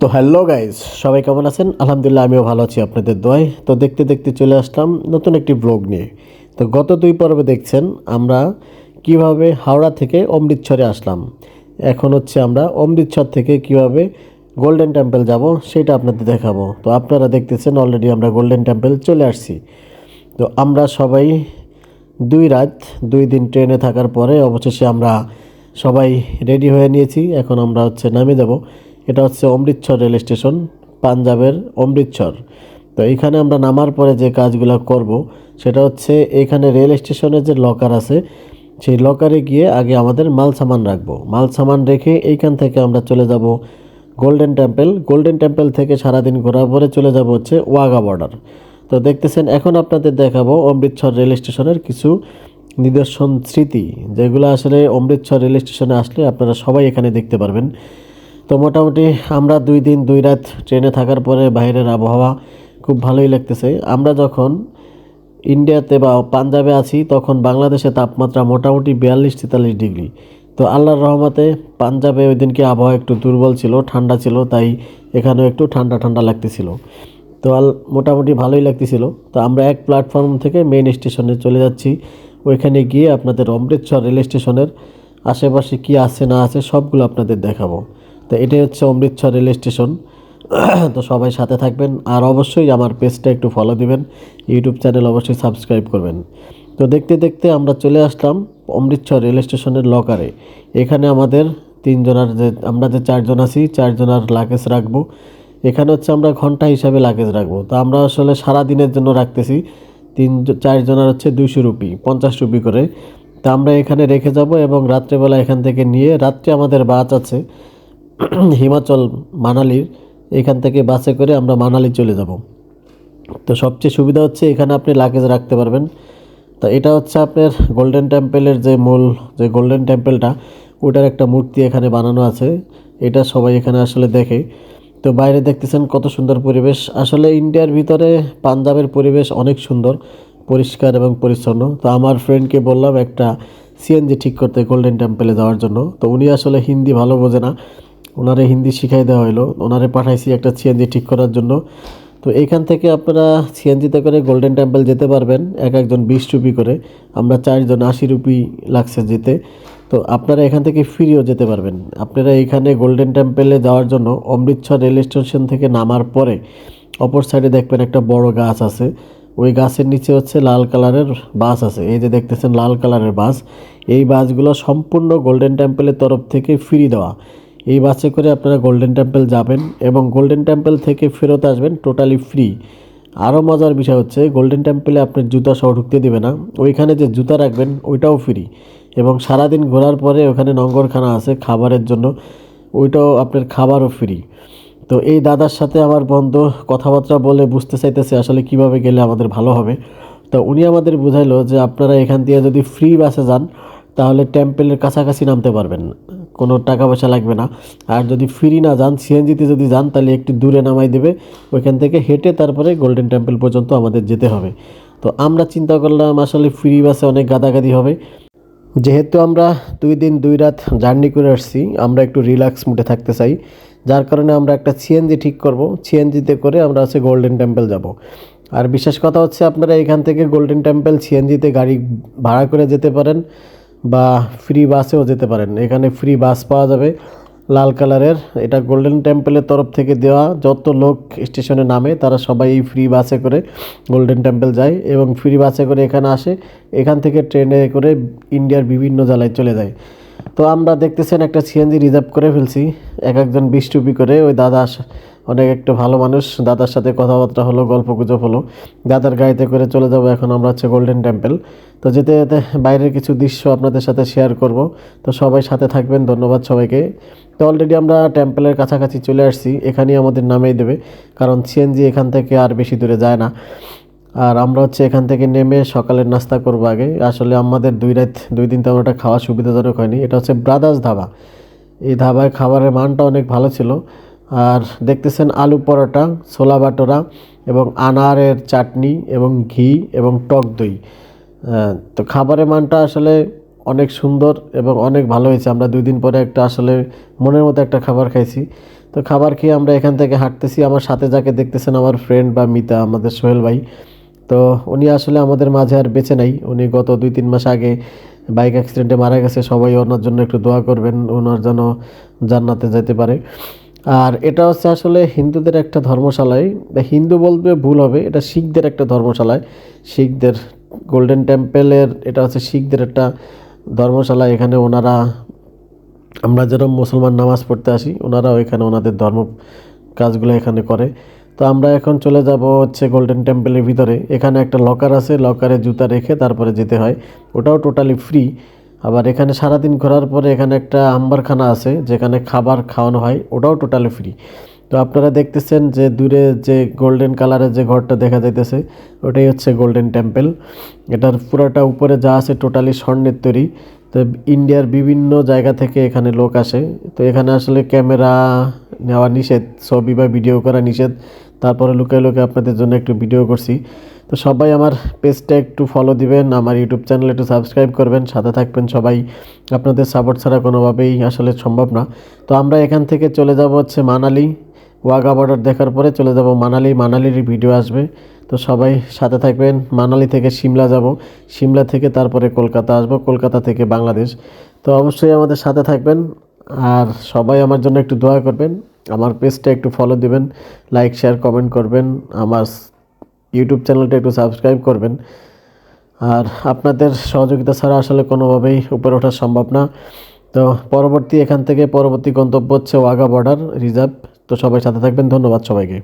তো hello guys, সবাই কেমন আছেন? আলহামদুলিল্লাহ, আমিও ভালো আছি আপনাদের দোয়ায়। তো দেখতে দেখতে চলে আসলাম নতুন একটি ব্লগ নিয়ে। তো গত দুই পর্বে দেখছেন আমরা কিভাবে হাওড়া থেকে অমৃতসরে আসলাম। এখন হচ্ছে আমরা অমৃতসর থেকে কিভাবে গোল্ডেন টেম্পল যাব সেটা আপনাদের দেখাবো। তো আপনারা দেখতেছেন অলরেডি আমরা গোল্ডেন টেম্পল চলে আসছি। তো আমরা সবাই 2 রাত 2 দিন ট্রেনে থাকার পরে অবশেষে আমরা সবাই রেডি হয়ে নিয়েছি। এখন আমরা হচ্ছে নামে যাব। এটা হচ্ছে অমৃতসর রেল স্টেশন, পাঞ্জাবের অমৃতসর। তো এখানে আমরা নামার পরে যে কাজগুলো করব সেটা হচ্ছে এখানে রেল স্টেশনের যে লকার আছে সেই লকারে গিয়ে আগে আমাদের মাল সামান রাখবো। মাল সামান রেখে এইখান থেকে আমরা চলে যাব গোল্ডেন টেম্পল। গোল্ডেন টেম্পল থেকে সারাদিন ঘোরার পরে চলে যাব হচ্ছে ওয়াঘা বর্ডার। তো দেখতেছেন এখন আপনাদের দেখাবো অমৃতসর রেল স্টেশনের কিছু নিদর্শন স্মৃতি, যেগুলো আসলে অমৃতসর রেল স্টেশনে আসলে আপনারা সবাই এখানে দেখতে পারবেন। তো মোটামুটি আমরা 2 দিন 2 রাত ট্রেনে থাকার পরে বাইরের আবহাওয়া খুব ভালোই লাগতেছে। আমরা যখন ইন্ডিয়াতে বা পাঞ্জাবে আছি তখন বাংলাদেশে তাপমাত্রা মোটামুটি 42-43 ডিগ্রি। তো আল্লাহর রহমতে পাঞ্জাবে ওই দিনকে আবহাওয়া একটু দুর্বল ছিল, ঠান্ডা ছিল, তাই এখানেও একটু ঠান্ডা ঠান্ডা লাগতেছিল। তো মোটামুটি ভালোই লাগতেছিল। তো আমরা এক প্ল্যাটফর্ম থেকে মেইন স্টেশনে চলে যাচ্ছি। ওইখানে গিয়ে আপনাদের অমৃতসর রেল স্টেশনের আশেপাশে কি আছে না আছে সবগুলো আপনাদের দেখাবো। তো এটাই হচ্ছে অমৃতসর রেল স্টেশন। তো সবাই সাথে থাকবেন, আর অবশ্যই আমার পেজটা একটু ফলো দিবেন, ইউটিউব চ্যানেল অবশ্যই সাবস্ক্রাইব করবেন। তো দেখতে দেখতে আমরা চলে আসলাম অমৃতসর রেল স্টেশনের লকারে। এখানে আমাদের আমরা যে 4 জন আছি 4 জনের লাগেজ রাখবো। এখানে হচ্ছে আমরা ঘন্টা হিসাবে লাগেজ রাখবো। তো আমরা আসলে সারা দিনের জন্য রাখতেছি 4 জনের হচ্ছে 200 রুপি, 50 রুপি করে। তা আমরা এখানে রেখে যাব এবং রাত্রেবেলা এখান থেকে নিয়ে রাত্রে আমাদের বাস আছে হিমাচল মানালির। এখান থেকে বাসে করে আমরা মানালি চলে যাব। তো সবচেয়ে সুবিধা হচ্ছে এখানে আপনি লাগেজ রাখতে পারবেন। তো এটা হচ্ছে আপনার গোল্ডেন টেম্পলের যে মূল যে গোল্ডেন টেম্পলটা, ওটার একটা মূর্তি এখানে বানানো আছে। এটা সবাই এখানে আসলে দেখে। তো বাইরে দেখতেছেন কত সুন্দর পরিবেশ। আসলে ইন্ডিয়ার ভিতরে পাঞ্জাবের পরিবেশ অনেক সুন্দর, পরিষ্কার এবং পরিচ্ছন্ন। তো আমার ফ্রেন্ডকে বললাম একটা সিএনজি ঠিক করতে গোল্ডেন টেম্পলে যাওয়ার জন্য। তো উনি আসলে হিন্দি ভালো বোঝে না, ওনারে হিন্দি শিখাই দেওয়া হলো, ওনারে পাঠাইছি একটা সিএনজি ঠিক করার জন্য। তো এইখান থেকে আপনারা সিএনজিতে করে গোল্ডেন টেম্পল যেতে পারবেন, এক একজন 20 রুপি করে। আমরা 4 জন 80 রুপি লাগছে যেতে। তো আপনারা এখান থেকে ফ্রিও যেতে পারবেন। আপনারা এখানে গোল্ডেন টেম্পলে যাওয়ার জন্য অমৃতসর রেল স্টেশন থেকে নামার পরে অপর সাইডে দেখবেন একটা বড় গাছ আছে। ওই গাছের নিচে হচ্ছে লাল কালারের বাস আছে। এই যে দেখতেছেন লাল কালারের বাস, এই বাসগুলো সম্পূর্ণ গোল্ডেন টেম্পলের তরফ থেকে ফ্রি দেওয়া। এই বাসে করে আপনারা গোল্ডেন টেম্পল যাবেন এবং গোল্ডেন টেম্পল থেকে ফেরত আসবেন টোটালি ফ্রি। আরও মজার বিষয় হচ্ছে গোল্ডেন টেম্পলে আপনার জুতা সহ ঢুকতে দেবে না, ওইখানে যে জুতা রাখবেন ওইটাও ফ্রি। এবং সারাদিন ঘোরার পরে ওখানে লঙ্গরখানা আছে খাবারের জন্য, ওইটাও আপনার খাবারও ফ্রি। তো এই দাদার সাথে আমার বন্ধু কথাবার্তা বলে বুঝতে চাইতেছে আসলে কিভাবে গেলে আমাদের ভালো হবে। তো উনি আমাদের বুঝাইলো যে আপনারা এখান দিয়ে যদি ফ্রি বাসে যান তাহলে টেম্পলের কাছাকাছি নামতে পারবেন, কোনো টাকা পয়সা লাগবে না। আর যদি ফ্রি না যান, সিএনজিতে যদি যান, তাহলে একটু দূরে নামাই দেবে, ওইখান থেকে হেঁটে তারপরে গোল্ডেন টেম্পল পর্যন্ত আমাদের যেতে হবে। তো আমরা চিন্তা করলাম আসলে ফ্রি বাসে অনেক গাদাগাদি হবে। যেহেতু আমরা 2 দিন 2 রাত জার্নি করে আসছি, আমরা একটু রিল্যাক্স মুডে থাকতে চাই, যার কারণে আমরা একটা সিএনজি ঠিক করব। সিএনজিতে করে আমরা হচ্ছে গোল্ডেন টেম্পল যাব। আর বিশেষ কথা হচ্ছে আপনারা এখান থেকে গোল্ডেন টেম্পল সিএনজিতে গাড়ি ভাড়া করে যেতে পারেন বা ফ্রি বাসেও যেতে পারেন। এখানে ফ্রি বাস পাওয়া যাবে লাল কালারের। এটা গোল্ডেন টেম্পলের তরফ থেকে দেওয়া। যত লোক স্টেশনে নামে তারা সবাই এই ফ্রি বাসে করে গোল্ডেন টেম্পল যায় এবং ফ্রি বাসে করে এখানে আসে। এখান থেকে ট্রেনে করে ইন্ডিয়ার বিভিন্ন জেলায় চলে যায়। তো আমরা দেখতেছেন একটা সিএনজি রিজার্ভ করে ফেলছি, এক একজন 20 রুপি করে। ওই দাদা অনেক একটা ভালো মানুষ, দাদার সাথে কথাবার্তা হলো, গল্প গুজব হলো। দাদার গাড়িতে করে চলে যাব এখন আমরা হচ্ছে গোল্ডেন টেম্পল। তো যেতে যেতে বাইরের কিছু দৃশ্য আপনাদের সাথে শেয়ার করব। তো সবাই সাথে থাকবেন, ধন্যবাদ সবাইকে। তো অলরেডি আমরা টেম্পলের কাছাকাছি চলে আসছি, এখানেই আমাদের নামিয়ে দেবে, কারণ সিএনজি এখান থেকে আর বেশি দূরে যায় না। আর আমরা হচ্ছে এখান থেকে নেমে সকালের নাস্তা করবো আগে। আসলে আমাদের 2 রাত 2 দিন তেমন একটা খাওয়া সুবিধাজনক হয়নি। এটা হচ্ছে ব্রাদার্স ধাবা। এই ধাবায় খাবারের মানটা অনেক ভালো ছিল। আর দেখতেছেন আলু পরোটা, ছোলা বাটোরা এবং আনারের চাটনি এবং ঘি এবং টক দই। তো খাবারের মানটা আসলে অনেক সুন্দর এবং অনেক ভালো হয়েছে। আমরা 2 দিন পরে একটা আসলে মনের মতো একটা খাবার খাইছি। তো খাবার খেয়ে আমরা এখান থেকে হাঁটতেছি। আমার সাথে যাকে দেখতেছেন আমার ফ্রেন্ড বা মিতা, আমাদের সোহেল ভাই। তো উনি আসলে আমাদের মাঝে আর বেঁচে নাই। উনি গত 2-3 মাস আগে বাইক অ্যাক্সিডেন্টে মারা গেছে। সবাই ওনার জন্য একটু দোয়া করবেন, ওনার যেন জান্নাতে যেতে পারে। আর এটা হচ্ছে আসলে হিন্দুদের একটা ধর্মশালায়, হিন্দু বলবে ভুল হবে, এটা শিখদের একটা ধর্মশালায়। শিখদের গোল্ডেন টেম্পলের, এটা হচ্ছে শিখদের একটা ধর্মশালা। এখানে ওনারা, আমরা যেরকম মুসলমান নামাজ পড়তে আসি, ওনারাও এখানে ওনাদের ধর্ম কাজগুলো এখানে করে। তো আমরা এখন চলে যাব হচ্ছে গোল্ডেন টেম্পলের ভিতরে। এখানে একটা লকার আছে, লকারে জুতা রেখে তারপরে যেতে হয়, ওটাও টোটালি ফ্রি। আবার এখানে সারাদিন ঘোরার পরে এখানে একটা আম্বারখানা আছে যেখানে খাবার খাওয়ানো হয়, ওটাও টোটালি ফ্রি। তো আপনারা দেখতেছেন যে দূরে যে গোল্ডেন কালারের যে ঘরটা দেখা যাইতেছে, ওটাই হচ্ছে গোল্ডেন টেম্পল। এটার পুরোটা উপরে যা আছে টোটালি স্বর্ণের তৈরি। তো ইন্ডিয়ার বিভিন্ন জায়গা থেকে এখানে লোক আসে। তো এখানে আসলে ক্যামেরা নেওয়া নিষেধ, ছবি বা ভিডিও করা নিষেধ। তারপরে লুকায় লুকায় আপনাদের জন্য একটু ভিডিও করছি। তো সবাই আমার পেজটা একটু ফলো দিবেন, আমার ইউটিউব চ্যানেল একটু সাবস্ক্রাইব করবেন, সাথে থাকবেন সবাই। আপনাদের সাপোর্ট ছাড়া কোনোভাবেই আসলে সম্ভব না। তো আমরা এখান থেকে চলে যাব হচ্ছে মানালি। ওয়াঘা বর্ডার দেখার পরে চলে যাব মানালি, মানালির ভিডিও আসবে। তো সবাই সাথে থাকবেন। মানালি থেকে সিমলা যাব, সিমলা থেকে তারপরে কলকাতা আসব, কলকাতা থেকে বাংলাদেশ। তো অবশ্যই আমাদের সাথে থাকবেন। আর সবাই আমার জন্য একটু দোয়া করবেন, আমার পেজটা একটু ফলো দিবেন, লাইক শেয়ার কমেন্ট করবেন, আমার ইউটিউব চ্যানেলটা একটু সাবস্ক্রাইব করবেন। আর আপনাদের সহযোগিতা ছাড়া আসলে কোনোভাবেই উপরে ওঠা সম্ভব না। তো এখান থেকে পরবর্তী গন্তব্য হচ্ছে ওয়াঘা বর্ডার রিজার্ভ। তো সবাই সাথে থাকবেন, ধন্যবাদ সবাইকে।